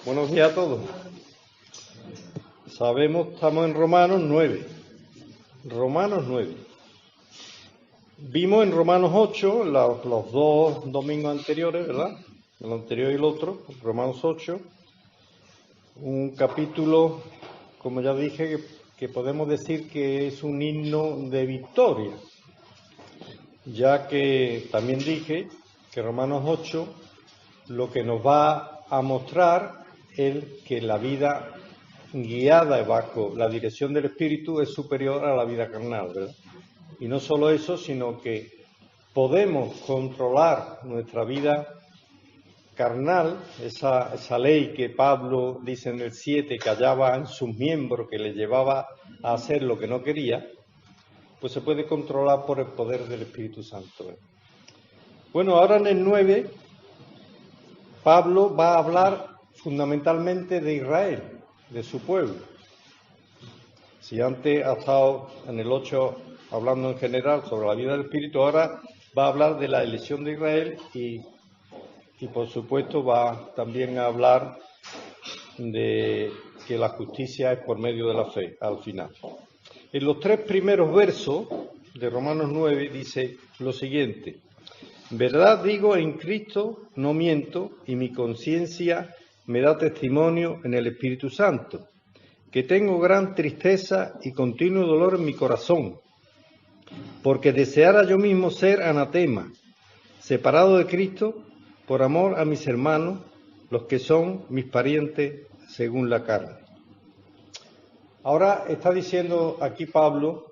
Buenos días a todos. Estamos en Romanos 9. Romanos 9. Vimos en Romanos 8, los dos domingos anteriores, ¿verdad? El anterior y el otro, Romanos 8, un capítulo, como ya dije, que podemos decir que es un himno de victoria, ya que también dije que Romanos 8 lo que nos va a mostrar es que la vida guiada bajo la dirección del Espíritu es superior a la vida carnal, ¿verdad? Y no solo eso, sino que podemos controlar nuestra vida carnal, esa ley que Pablo dice en el 7 que hallaba en sus miembros, que le llevaba a hacer lo que no quería, pues se puede controlar por el poder del Espíritu Santo, ¿verdad? Bueno, ahora en el 9, Pablo va a hablar fundamentalmente de Israel, de su pueblo. Si antes ha estado en el 8 hablando en general sobre la vida del Espíritu, ahora va a hablar de la elección de Israel y por supuesto va también a hablar de que la justicia es por medio de la fe, al final. En los 3 primeros versos de Romanos 9 dice lo siguiente: verdad digo, en Cristo no miento, y mi conciencia me da testimonio en el Espíritu Santo, que tengo gran tristeza y continuo dolor en mi corazón, porque deseara yo mismo ser anatema, separado de Cristo, por amor a mis hermanos, los que son mis parientes según la carne. Ahora está diciendo aquí Pablo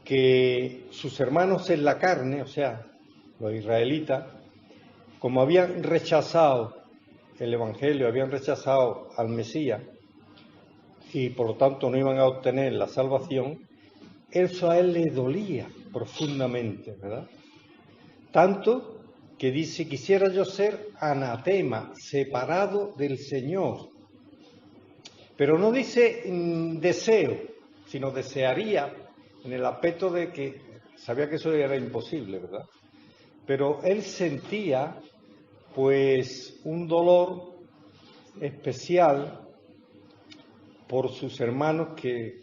que sus hermanos en la carne, o sea, los israelitas, como habían rechazado el Evangelio, habían rechazado al Mesías y por lo tanto no iban a obtener la salvación, eso a él le dolía profundamente, ¿verdad? Tanto que dice, quisiera yo ser anatema, separado del Señor. Pero no dice deseo, sino desearía, en el aspecto de que sabía que eso era imposible, ¿verdad? Pero él sentía pues un dolor especial por sus hermanos que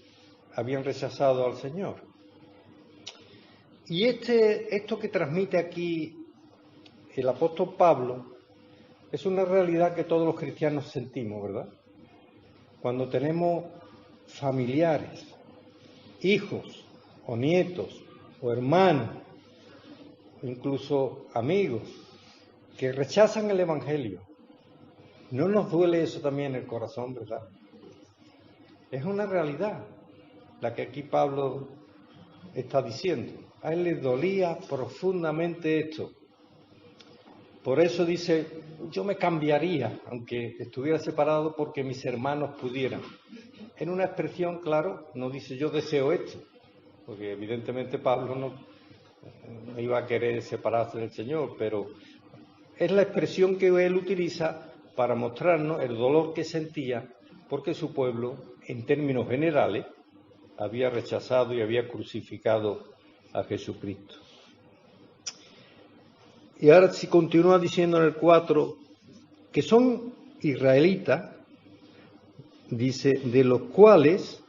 habían rechazado al Señor. Y esto que transmite aquí el apóstol Pablo es una realidad que todos los cristianos sentimos, ¿verdad? Cuando tenemos familiares, hijos o nietos o hermanos, incluso amigos, que rechazan el Evangelio, ¿no nos duele eso también en el corazón, verdad? Es una realidad la que aquí Pablo está diciendo. A él le dolía profundamente esto. Por eso dice, yo me cambiaría, aunque estuviera separado, porque mis hermanos pudieran. En una expresión, claro, no dice yo deseo esto, porque evidentemente Pablo no iba a querer separarse del Señor, pero es la expresión que él utiliza para mostrarnos el dolor que sentía porque su pueblo, en términos generales, había rechazado y había crucificado a Jesucristo. Y ahora si continúa diciendo en el 4 que son israelitas, dice, de los cuales,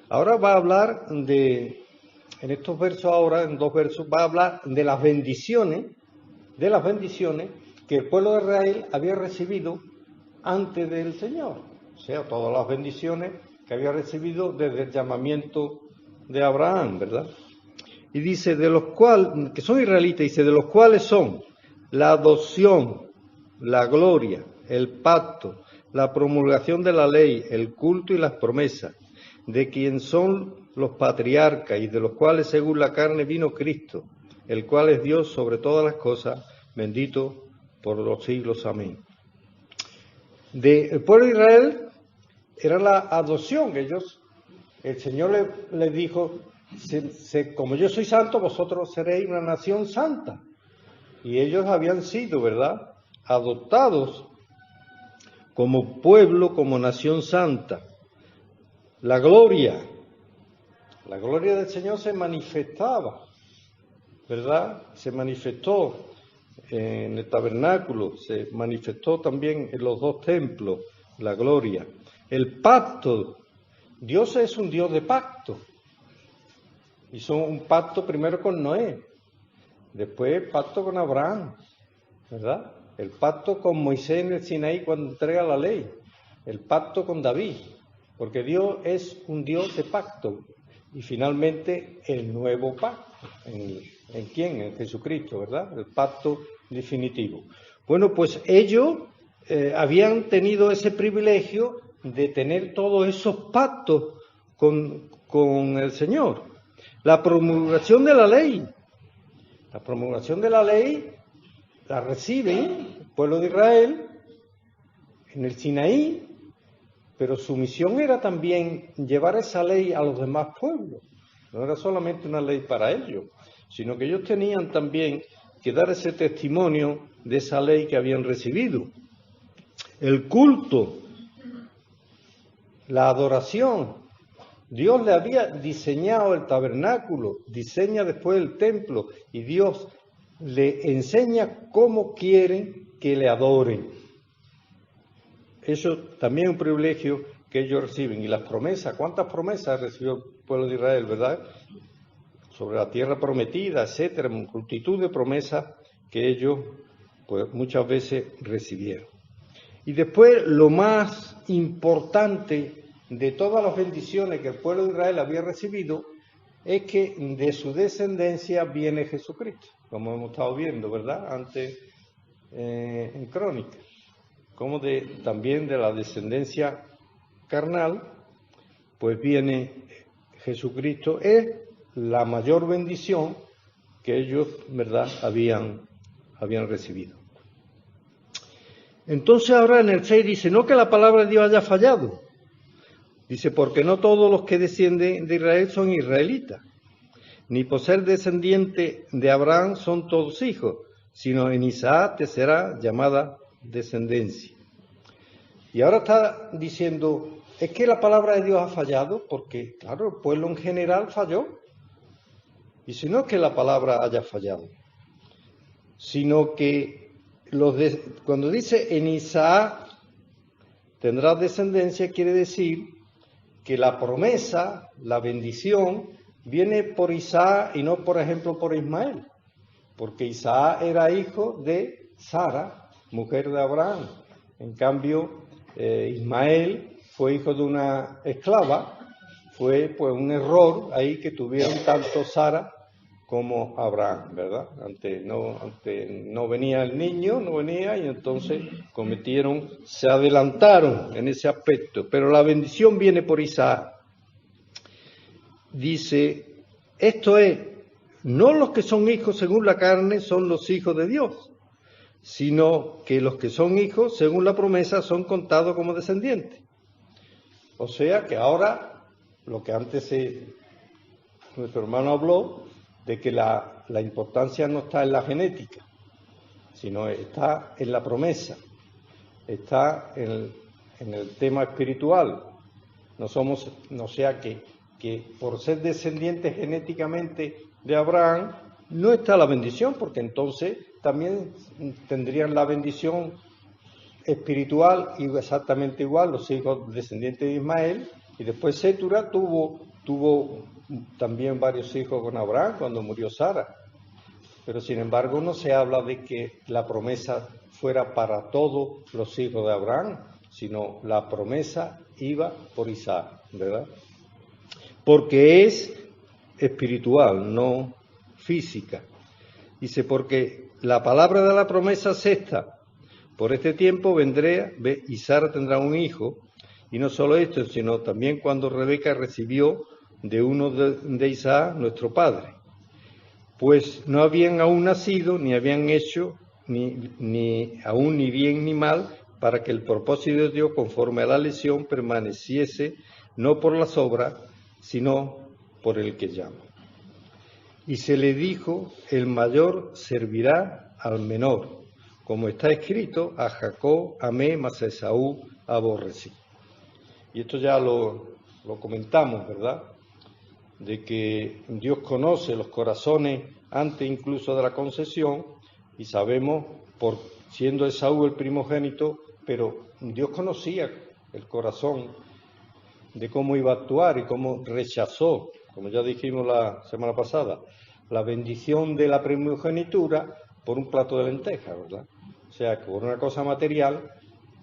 ahora va a hablar en estos versos ahora, en 2 versos, va a hablar de las bendiciones que el pueblo de Israel había recibido antes del Señor. O sea, todas las bendiciones que había recibido desde el llamamiento de Abraham, ¿verdad? Y dice, de los cuales, que son israelitas, dice, de los cuales son la adopción, la gloria, el pacto, la promulgación de la ley, el culto y las promesas, de quien son los patriarcas y de los cuales según la carne vino Cristo, el cual es Dios sobre todas las cosas, bendito por los siglos. Amén. El pueblo de Israel era la adopción. El Señor les dijo, como yo soy santo, vosotros seréis una nación santa. Y ellos habían sido, ¿verdad?, adoptados como pueblo, como nación santa. La gloria del Señor se manifestaba, ¿verdad? Se manifestó en el tabernáculo, se manifestó también en los dos templos la gloria. El pacto, Dios es un Dios de pacto. Hizo un pacto primero con Noé, después pacto con Abraham, ¿verdad? El pacto con Moisés en el Sinaí cuando entrega la ley, el pacto con David, porque Dios es un Dios de pacto. Y finalmente el nuevo pacto, ¿en quién? En Jesucristo, ¿verdad? El pacto definitivo. Bueno, pues ellos habían tenido ese privilegio de tener todos esos pactos con el Señor. La promulgación de la ley. La promulgación de la ley la reciben el pueblo de Israel en el Sinaí, pero su misión era también llevar esa ley a los demás pueblos. No era solamente una ley para ellos, sino que ellos tenían también que dar ese testimonio de esa ley que habían recibido. El culto, la adoración. Dios le había diseñado el tabernáculo, diseña después el templo y Dios le enseña cómo quieren que le adoren. Eso también es un privilegio que ellos reciben. Y las promesas, ¿cuántas promesas recibió el pueblo de Israel, verdad? Sobre la tierra prometida, etcétera, multitud de promesas que ellos pues muchas veces recibieron. Y después lo más importante de todas las bendiciones que el pueblo de Israel había recibido es que de su descendencia viene Jesucristo, como hemos estado viendo, ¿verdad? Antes en Crónicas, como también de la descendencia carnal, pues viene Jesucristo. Es la mayor bendición que ellos, ¿verdad?, habían recibido. Entonces ahora en el 6 dice, no que la palabra de Dios haya fallado. Dice, porque no todos los que descienden de Israel son israelitas, ni por ser descendiente de Abraham son todos hijos, sino en Isaac te será llamada descendencia. Y ahora está diciendo, es que la palabra de Dios ha fallado, porque claro, el pueblo en general falló. Y si no es que la palabra haya fallado, sino que cuando dice en Isaac tendrás descendencia, quiere decir que la promesa, la bendición, viene por Isaac y no, por ejemplo, por Ismael, porque Isaac era hijo de Sara, mujer de Abraham. En cambio, Ismael fue hijo de una esclava. Fue pues un error ahí que tuvieron tanto Sara como Abraham, ¿verdad? Antes no venía el niño, no venía, y entonces se adelantaron en ese aspecto. Pero la bendición viene por Isaac. Dice, esto es, no los que son hijos según la carne son los hijos de Dios, sino que los que son hijos según la promesa son contados como descendientes. O sea que ahora, lo que antes nuestro hermano habló, de que la importancia no está en la genética, sino está en la promesa, está en el tema espiritual. No sea que por ser descendientes genéticamente de Abraham, no está la bendición, porque entonces también tendrían la bendición espiritual y exactamente igual los hijos descendientes de Ismael, y después Sétura tuvo también varios hijos con Abraham cuando murió Sara. Pero sin embargo no se habla de que la promesa fuera para todos los hijos de Abraham, sino la promesa iba por Isaac, ¿verdad? Porque es espiritual, no física. Dice, porque la palabra de la promesa es esta: por este tiempo vendré y Sara tendrá un hijo. Y no solo esto, sino también cuando Rebeca recibió de uno de Isaac, nuestro padre. Pues no habían aún nacido, ni habían hecho, ni aún ni bien ni mal, para que el propósito de Dios, conforme a la elección, permaneciese no por las obras, sino por el que llama. Y se le dijo, el mayor servirá al menor, como está escrito, a Jacob amé, mas a Esaú aborrecí. Y esto ya lo comentamos, ¿verdad? De que Dios conoce los corazones antes incluso de la concepción, Y sabemos, por siendo Esaú el primogénito, pero Dios conocía el corazón de cómo iba a actuar y cómo rechazó, como ya dijimos la semana pasada, la bendición de la primogenitura por un plato de lentejas, ¿verdad? O sea, que por una cosa material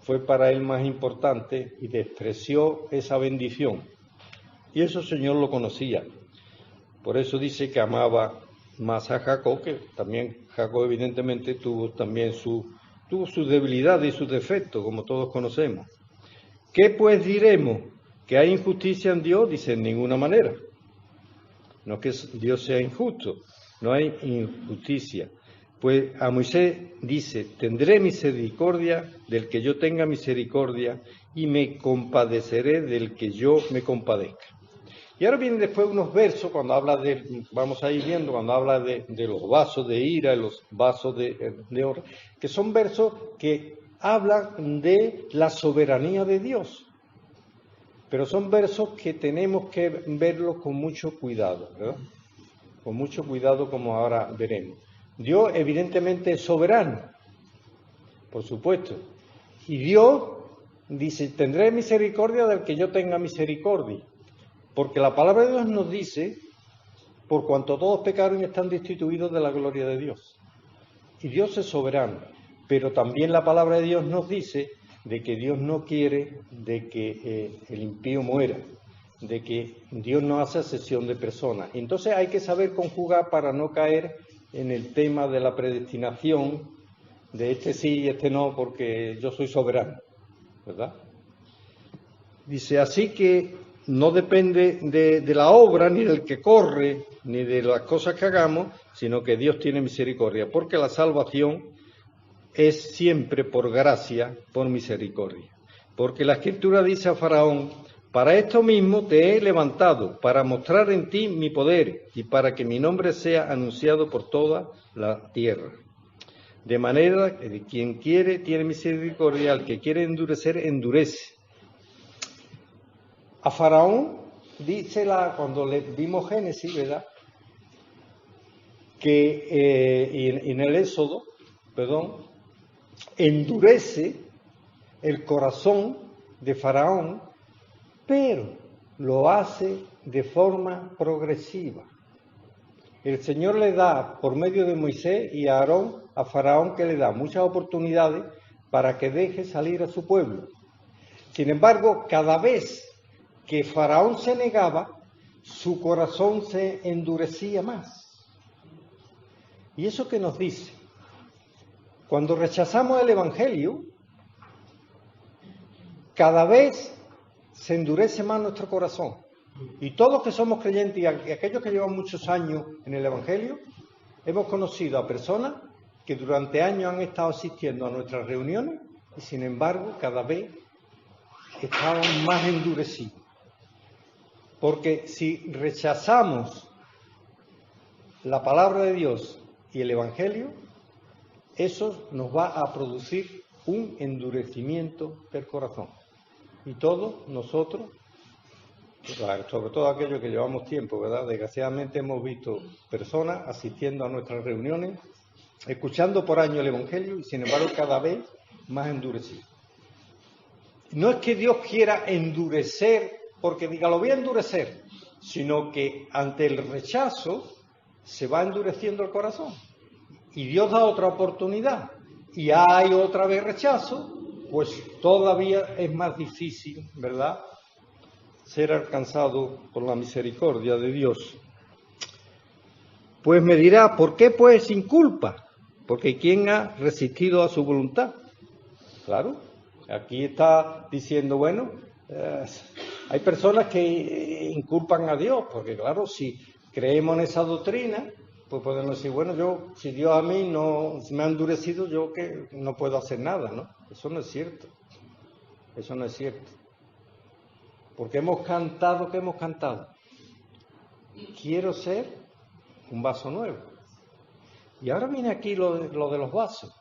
fue para él más importante y despreció esa bendición. Y eso el Señor lo conocía. Por eso dice que amaba más a Jacob, que también Jacob evidentemente tuvo sus debilidades y sus defectos, como todos conocemos. ¿Qué pues diremos? ¿Que hay injusticia en Dios? Dice, en ninguna manera. No es que Dios sea injusto, no hay injusticia. Pues a Moisés dice, tendré misericordia del que yo tenga misericordia y me compadeceré del que yo me compadezca. Y ahora vienen después unos versos, cuando habla vamos a ir viendo, cuando habla de los vasos de ira y los vasos de oro, que son versos que hablan de la soberanía de Dios. Pero son versos que tenemos que verlos con mucho cuidado, ¿verdad? Con mucho cuidado, como ahora veremos. Dios evidentemente es soberano, por supuesto. Y Dios dice, tendré misericordia del que yo tenga misericordia. Porque la palabra de Dios nos dice, por cuanto todos pecaron y están destituidos de la gloria de Dios. Y Dios es soberano. Pero también la palabra de Dios nos dice de que Dios no quiere de que el impío muera, de que Dios no hace acepción de personas. Entonces hay que saber conjugar para no caer en el tema de la predestinación, de este sí y este no, porque yo soy soberano, ¿verdad? Dice, así que no depende de la obra, ni del que corre, ni de las cosas que hagamos, sino que Dios tiene misericordia, porque la salvación es siempre por gracia, por misericordia. Porque la Escritura dice a Faraón, para esto mismo te he levantado, para mostrar en ti mi poder y para que mi nombre sea anunciado por toda la tierra. De manera que quien quiere tiene misericordia, al que quiere endurecer, endurece. A Faraón, dice cuando le vimos Génesis, ¿verdad? Que en el Éxodo, endurece el corazón de Faraón, pero lo hace de forma progresiva. El Señor le da, por medio de Moisés y Aarón, a Faraón, que le da muchas oportunidades para que deje salir a su pueblo. Sin embargo, cada vez que Faraón se negaba, su corazón se endurecía más. ¿Y eso qué nos dice? Cuando rechazamos el Evangelio, cada vez se endurece más nuestro corazón. Y todos que somos creyentes y aquellos que llevan muchos años en el Evangelio, hemos conocido a personas que durante años han estado asistiendo a nuestras reuniones y sin embargo cada vez estaban más endurecidos. Porque si rechazamos la palabra de Dios y el Evangelio, eso nos va a producir un endurecimiento del corazón. Y todos nosotros, sobre todo aquellos que llevamos tiempo, ¿verdad? Desgraciadamente hemos visto personas asistiendo a nuestras reuniones, escuchando por años el Evangelio y sin embargo cada vez más endurecidos. No es que Dios quiera endurecer porque diga lo voy a endurecer, sino que ante el rechazo se va endureciendo el corazón. Y Dios da otra oportunidad y hay otra vez rechazo, pues todavía es más difícil, ¿verdad?, ser alcanzado por la misericordia de Dios. Pues me dirá, ¿por qué pues sin culpa? Porque ¿quién ha resistido a su voluntad? Claro, aquí está diciendo, bueno, hay personas que inculpan a Dios, porque claro, si creemos en esa doctrina, pues podemos decir, bueno, si Dios a mí no me ha endurecido, yo que no puedo hacer nada, ¿no? Eso no es cierto. Eso no es cierto. Porque hemos cantado, ¿qué hemos cantado? Quiero ser un vaso nuevo. Y ahora viene aquí lo de los vasos.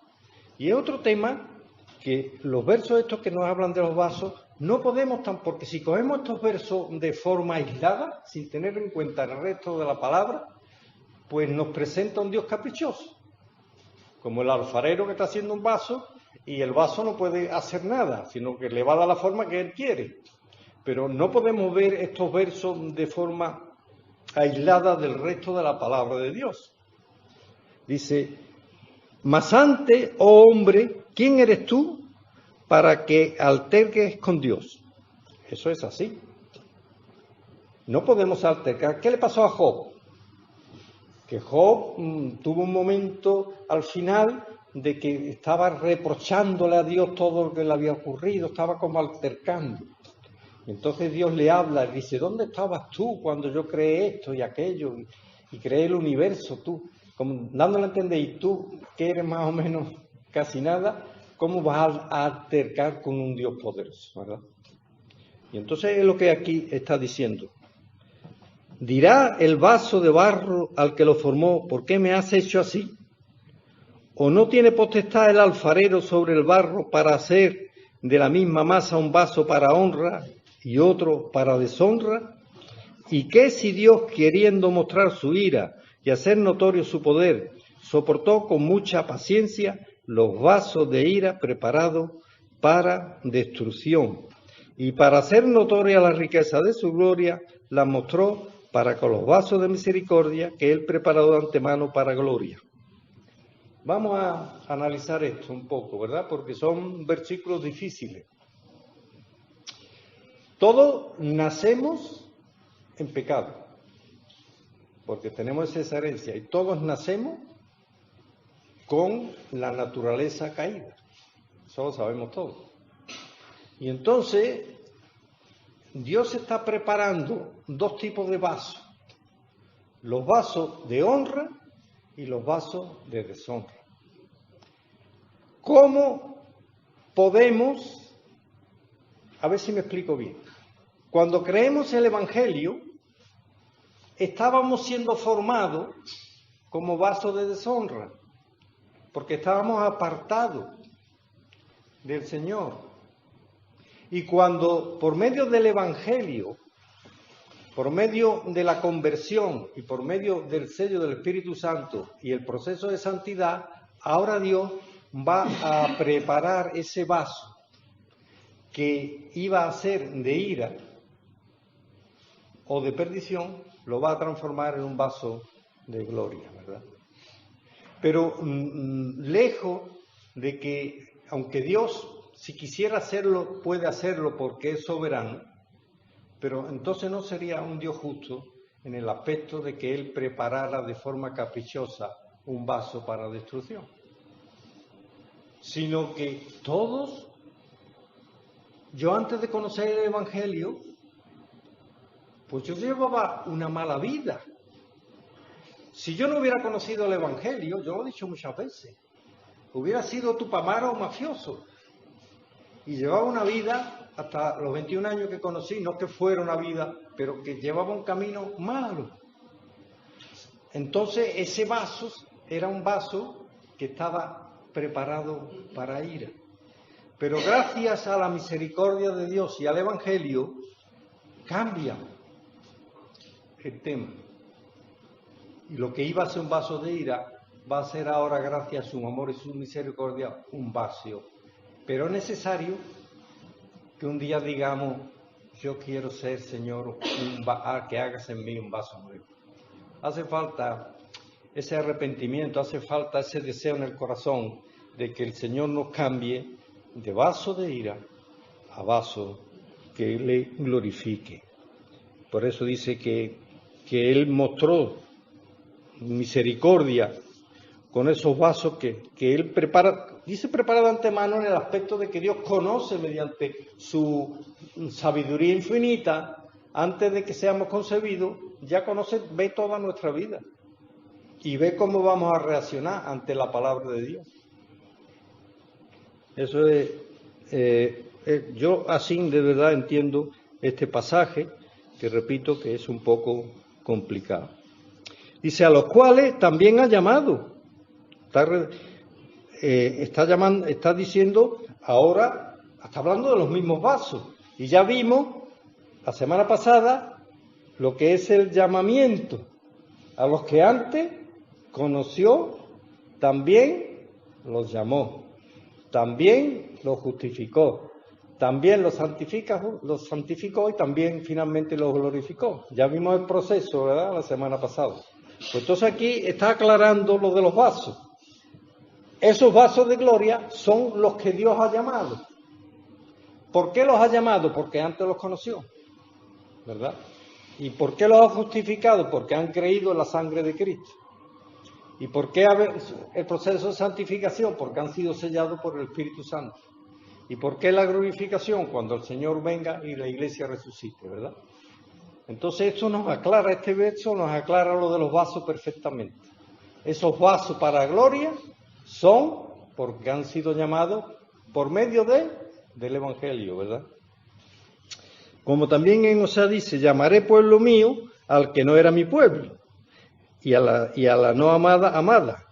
Y es otro tema que los versos estos que nos hablan de los vasos, no podemos porque si cogemos estos versos de forma aislada, sin tener en cuenta el resto de la palabra, pues nos presenta un Dios caprichoso. como el alfarero que está haciendo un vaso y el vaso no puede hacer nada, sino que le va a dar la forma que él quiere. Pero no podemos ver estos versos de forma aislada del resto de la palabra de Dios. Dice, mas antes, oh hombre, ¿quién eres tú para que alterques con Dios? Eso es así. No podemos altercar. ¿Qué le pasó a Job? Que Job tuvo un momento al final de que estaba reprochándole a Dios todo lo que le había ocurrido, estaba como altercando. Entonces Dios le habla y dice, ¿dónde estabas tú cuando yo creé esto y aquello y creé el universo tú? Como dándole a entender, y tú que eres más o menos casi nada, ¿cómo vas a altercar con un Dios poderoso? ¿Verdad? Y entonces es lo que aquí está diciendo. ¿Dirá el vaso de barro al que lo formó, ¿por qué me has hecho así? ¿O no tiene potestad el alfarero sobre el barro para hacer de la misma masa un vaso para honra y otro para deshonra? ¿Y qué si Dios, queriendo mostrar su ira y hacer notorio su poder, soportó con mucha paciencia los vasos de ira preparados para destrucción? Y para hacer notoria la riqueza de su gloria, la mostró para con los vasos de misericordia que Él preparó de antemano para gloria. Vamos a analizar esto un poco, ¿verdad? Porque son versículos difíciles. Todos nacemos en pecado, porque tenemos esa herencia, y todos nacemos con la naturaleza caída. Eso lo sabemos todos. Y entonces, Dios está preparando dos tipos de vasos. Los vasos de honra y los vasos de deshonra. ¿Cómo podemos, a ver si me explico bien, cuando creemos el Evangelio, estábamos siendo formados como vasos de deshonra, porque estábamos apartados del Señor. Y cuando por medio del Evangelio, por medio de la conversión y por medio del sello del Espíritu Santo y el proceso de santidad, ahora Dios va a preparar ese vaso que iba a ser de ira o de perdición, lo va a transformar en un vaso de gloria, ¿verdad? Pero lejos de que, aunque Dios, si quisiera hacerlo, puede hacerlo porque es soberano, pero entonces no sería un Dios justo en el aspecto de que Él preparara de forma caprichosa un vaso para destrucción, sino que todos, yo antes de conocer el Evangelio, pues yo llevaba una mala vida. Si yo no hubiera conocido el Evangelio, yo lo he dicho muchas veces, hubiera sido tupamaro o mafioso. Y llevaba una vida, hasta los 21 años que conocí, no que fuera una vida, pero que llevaba un camino malo. Entonces ese vaso era un vaso que estaba preparado para ira. Pero gracias a la misericordia de Dios y al Evangelio, cambia el tema. Y lo que iba a ser un vaso de ira, va a ser ahora, gracias a su amor y su misericordia, un vaso. Pero es necesario que un día digamos, yo quiero ser, Señor, que hagas en mí un vaso nuevo. Hace falta ese arrepentimiento, hace falta ese deseo en el corazón de que el Señor nos cambie de vaso de ira a vaso que le glorifique. Por eso dice que Él mostró misericordia con esos vasos que Él prepara, dice prepara de antemano en el aspecto de que Dios conoce mediante su sabiduría infinita, antes de que seamos concebidos, ya conoce, ve toda nuestra vida y ve cómo vamos a reaccionar ante la palabra de Dios. Eso es, yo así de verdad entiendo este pasaje, que repito que es un poco complicado. Dice, a los cuales también ha llamado. Está diciendo ahora, está hablando de los mismos vasos. Y ya vimos la semana pasada lo que es el llamamiento. A los que antes conoció, también los llamó, también los justificó, también los santificó y también finalmente los glorificó. Ya vimos el proceso, ¿verdad?, la semana pasada. Pues entonces aquí está aclarando lo de los vasos. Esos vasos de gloria son los que Dios ha llamado. ¿Por qué los ha llamado? Porque antes los conoció, ¿verdad? ¿Y por qué los ha justificado? Porque han creído en la sangre de Cristo. ¿Y por qué el proceso de santificación? Porque han sido sellados por el Espíritu Santo. ¿Y por qué la glorificación? Cuando el Señor venga y la iglesia resucite, ¿verdad? Entonces esto nos aclara, este verso nos aclara lo de los vasos perfectamente. Esos vasos para gloria son porque han sido llamados por medio del Evangelio, ¿verdad? Como también en Oseas dice, llamaré pueblo mío al que no era mi pueblo, y a la no amada, amada.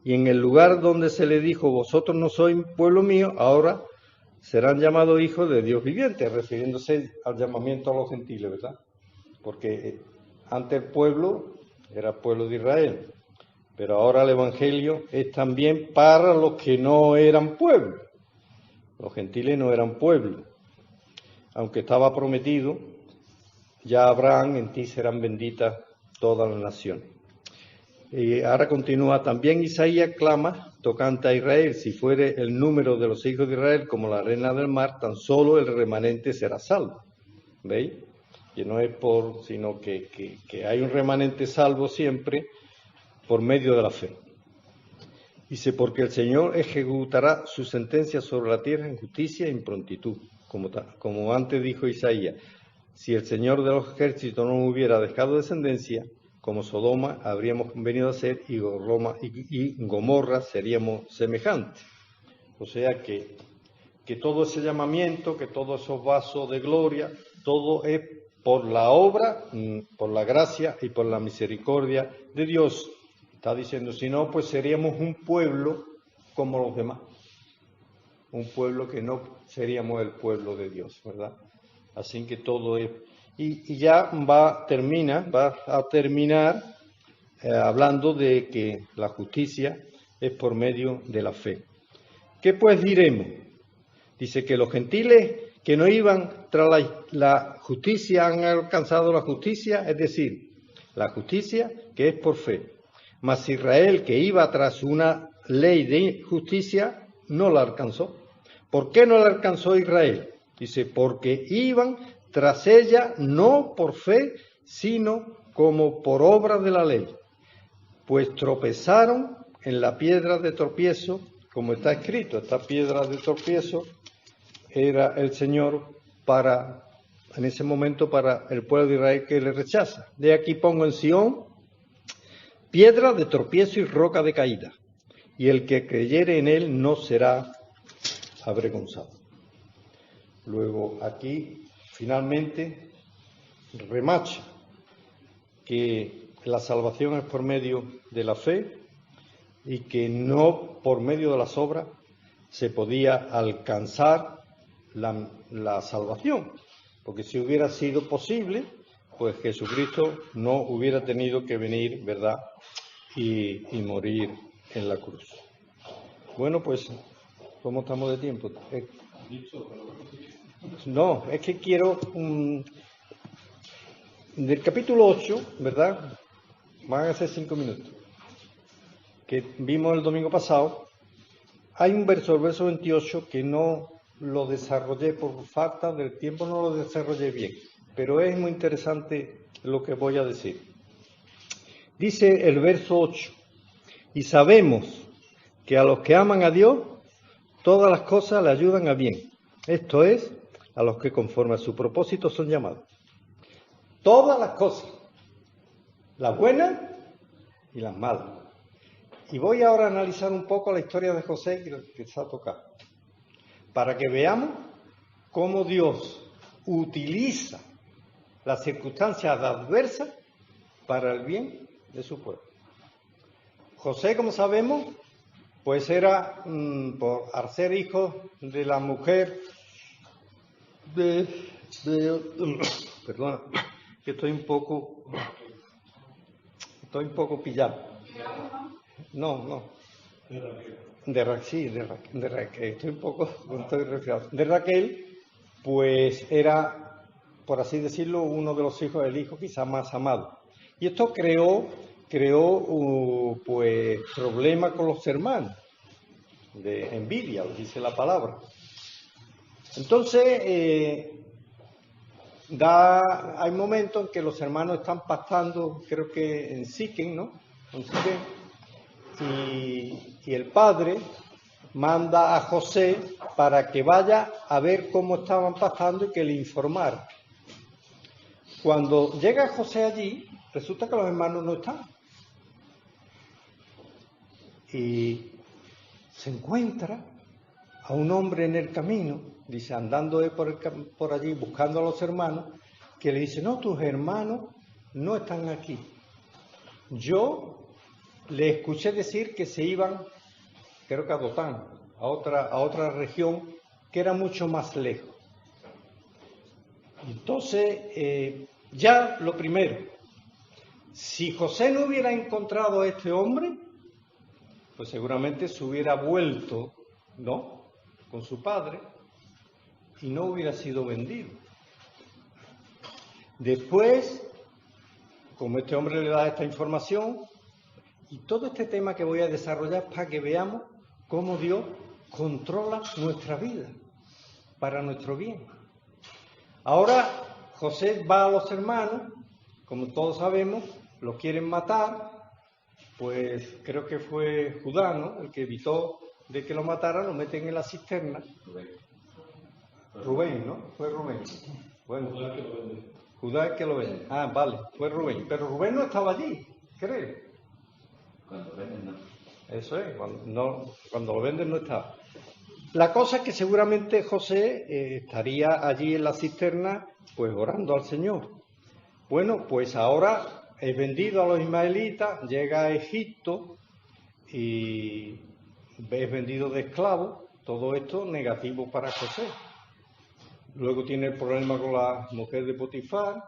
Y en el lugar donde se le dijo, vosotros no sois pueblo mío, ahora serán llamados hijos de Dios viviente, refiriéndose al llamamiento a los gentiles, ¿verdad? Porque antes el pueblo era pueblo de Israel, pero ahora el Evangelio es también para los que no eran pueblo. Los gentiles no eran pueblo, aunque estaba prometido, ya Abraham, en ti serán benditas todas las naciones. Y ahora continúa, también Isaías clama, tocante a Israel, si fuere el número de los hijos de Israel como la arena del mar, tan solo el remanente será salvo. ¿Veis? Que no es sino que hay un remanente salvo siempre por medio de la fe. Dice, porque el Señor ejecutará su sentencia sobre la tierra en justicia y en prontitud, como antes dijo Isaías. Si el Señor de los ejércitos no hubiera dejado descendencia, como Sodoma habríamos venido a ser y Gomorra seríamos semejantes. O sea que todo ese llamamiento, que todos esos vasos de gloria, todo es por la obra, por la gracia y por la misericordia de Dios. Está diciendo, si no, pues seríamos un pueblo como los demás. Un pueblo que no seríamos el pueblo de Dios, ¿verdad? Así que todo es... Y ya va a terminar hablando de que la justicia es por medio de la fe. ¿Qué pues diremos? Dice que los gentiles que no iban tras la justicia han alcanzado la justicia, es decir, la justicia que es por fe. Mas Israel, que iba tras una ley de justicia, no la alcanzó. ¿Por qué no la alcanzó Israel? Dice, porque iban tras ella no por fe, sino como por obra de la ley. Pues tropezaron en la piedra de tropiezo, como está escrito, esta piedra de tropiezo era el Señor en ese momento para el pueblo de Israel que le rechaza. De aquí pongo en Sión piedra de tropiezo y roca de caída, y el que creyere en él no será avergonzado. Luego aquí finalmente remacha que la salvación es por medio de la fe y que no por medio de las obras se podía alcanzar la salvación, porque si hubiera sido posible, pues Jesucristo no hubiera tenido que venir, ¿verdad?, y morir en la cruz. Bueno, pues, ¿cómo estamos de tiempo? No, es que quiero... del capítulo 8, ¿verdad?, van a ser 5 minutos, que vimos el domingo pasado. Hay un verso, el verso 28, que no lo desarrollé por falta del tiempo, no lo desarrollé bien, pero es muy interesante lo que voy a decir. Dice el verso 8, y sabemos que a los que aman a Dios, todas las cosas le ayudan a bien. Esto es, a los que conforme a su propósito son llamados. Todas las cosas, las buenas y las malas. Y voy ahora a analizar un poco la historia de José que se ha tocado, para que veamos cómo Dios utiliza las circunstancias adversas para el bien de su pueblo. José, como sabemos, pues era, al ser hijo de la mujer perdona, que estoy un poco pillado. No. de Raquel, estoy resfriado. De Raquel, pues era, por así decirlo, uno de los hijos del hijo quizás más amado. Y esto creó pues problemas con los hermanos, de envidia, dice la palabra. Entonces, hay momentos en que los hermanos están pactando, creo que en Siquem, ¿no? En Siquem, y el padre manda a José para que vaya a ver cómo estaban pactando y que le informara. Cuando llega José allí, resulta que los hermanos no están. Y se encuentra a un hombre en el camino, dice, andando por allí buscando a los hermanos, que le dice, no, tus hermanos no están aquí. Yo le escuché decir que se iban, creo que a Dotán, a otra región que era mucho más lejos. Entonces, ya lo primero, si José no hubiera encontrado a este hombre, pues seguramente se hubiera vuelto, ¿no?, con su padre y no hubiera sido vendido. Después, como este hombre le da esta información, y todo este tema que voy a desarrollar para que veamos cómo Dios controla nuestra vida para nuestro bien. Ahora José va a los hermanos, como todos sabemos, los quieren matar, pues creo que fue Judá, ¿no?, el que evitó de que lo mataran, lo meten en la cisterna. Rubén, ¿no? Fue Rubén. Bueno, Judá es que lo vende. Ah, vale, fue Rubén. Pero Rubén no estaba allí, creo. Cuando venden, no. Eso es, cuando lo venden no estaba. La cosa es que seguramente José estaría allí en la cisterna, pues orando al Señor. Bueno, pues ahora es vendido a los ismaelitas, llega a Egipto y es vendido de esclavo. Todo esto negativo para José. Luego tiene el problema con la mujer de Potifar.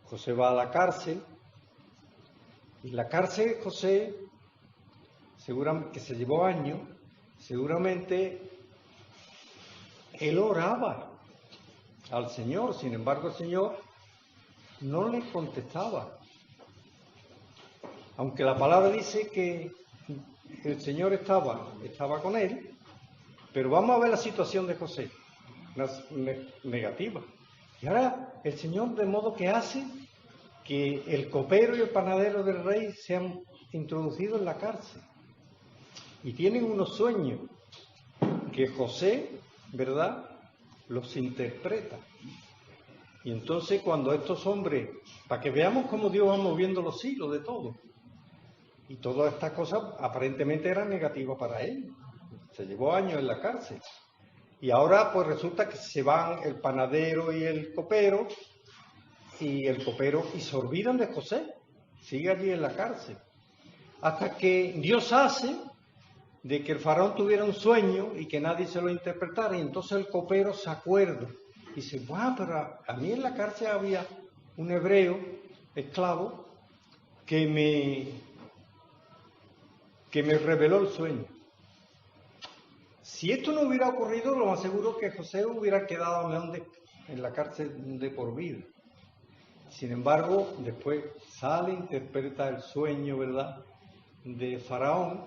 José va a la cárcel. Y la cárcel, José, seguramente que se llevó años, seguramente él oraba al Señor. Sin embargo, el Señor no le contestaba. Aunque la palabra dice que el Señor estaba con él, pero vamos a ver la situación de José, negativa. Y ahora el Señor de modo que hace que el copero y el panadero del rey sean introducidos en la cárcel. Y tienen unos sueños que José, ¿verdad?, los interpreta. Y entonces cuando estos hombres, para que veamos cómo Dios va moviendo los hilos de todo, y todas estas cosas aparentemente eran negativas para él. Se llevó años en la cárcel. Y ahora pues resulta que se van el panadero y el copero, y se olvidan de José. Sigue allí en la cárcel. Hasta que Dios hace de que el faraón tuviera un sueño y que nadie se lo interpretara, y entonces el copero se acuerda. Y dice, pero a mí en la cárcel había un hebreo, esclavo, que me reveló el sueño. Si esto no hubiera ocurrido, lo más seguro es que José hubiera quedado en la cárcel de por vida. Sin embargo, después sale, interpreta el sueño, ¿verdad?, de Faraón,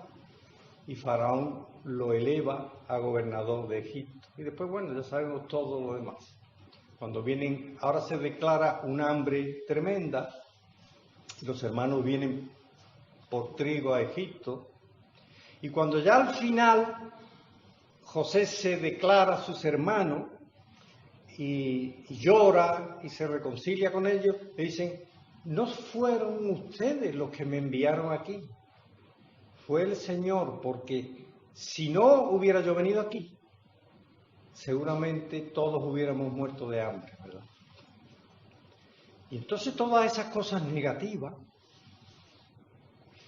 y Faraón lo eleva a gobernador de Egipto. Y después, bueno, ya sabemos todo lo demás. Cuando vienen, ahora se declara un hambre tremenda, los hermanos vienen por trigo a Egipto, y cuando ya al final José se declara a sus hermanos y llora y se reconcilia con ellos, le dicen, no fueron ustedes los que me enviaron aquí, fue el Señor, porque si no hubiera yo venido aquí, seguramente todos hubiéramos muerto de hambre, ¿verdad? Y entonces todas esas cosas negativas,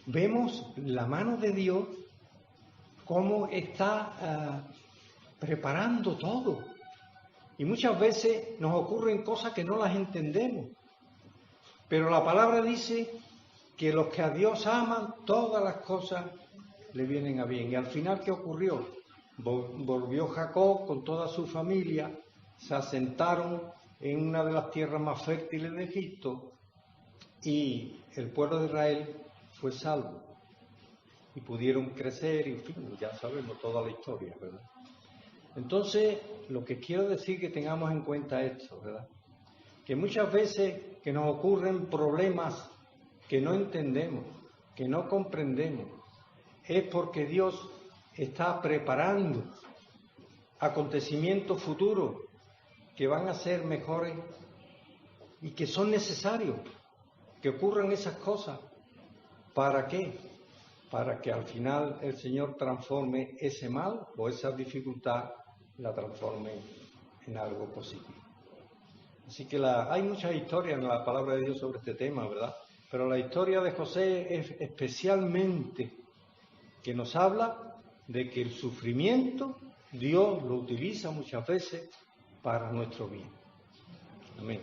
vemos la mano de Dios cómo está preparando todo. Y muchas veces nos ocurren cosas que no las entendemos. Pero la palabra dice que los que a Dios aman, todas las cosas le vienen a bien. Y al final, ¿qué ocurrió? Volvió Jacob con toda su familia, se asentaron en una de las tierras más fértiles de Egipto y el pueblo de Israel fue salvo. Y pudieron crecer y, en fin, ya sabemos toda la historia, ¿verdad? Entonces, lo que quiero decir es que tengamos en cuenta esto, ¿verdad? Que muchas veces que nos ocurren problemas que no entendemos, que no comprendemos, es porque Dios está preparando acontecimientos futuros que van a ser mejores y que son necesarios que ocurran esas cosas. ¿Para qué? Para que al final el Señor transforme ese mal o esa dificultad, la transforme en algo positivo. Así que hay muchas historias en la palabra de Dios sobre este tema, ¿verdad? Pero la historia de José es especialmente que nos habla de que el sufrimiento Dios lo utiliza muchas veces para nuestro bien. Amén.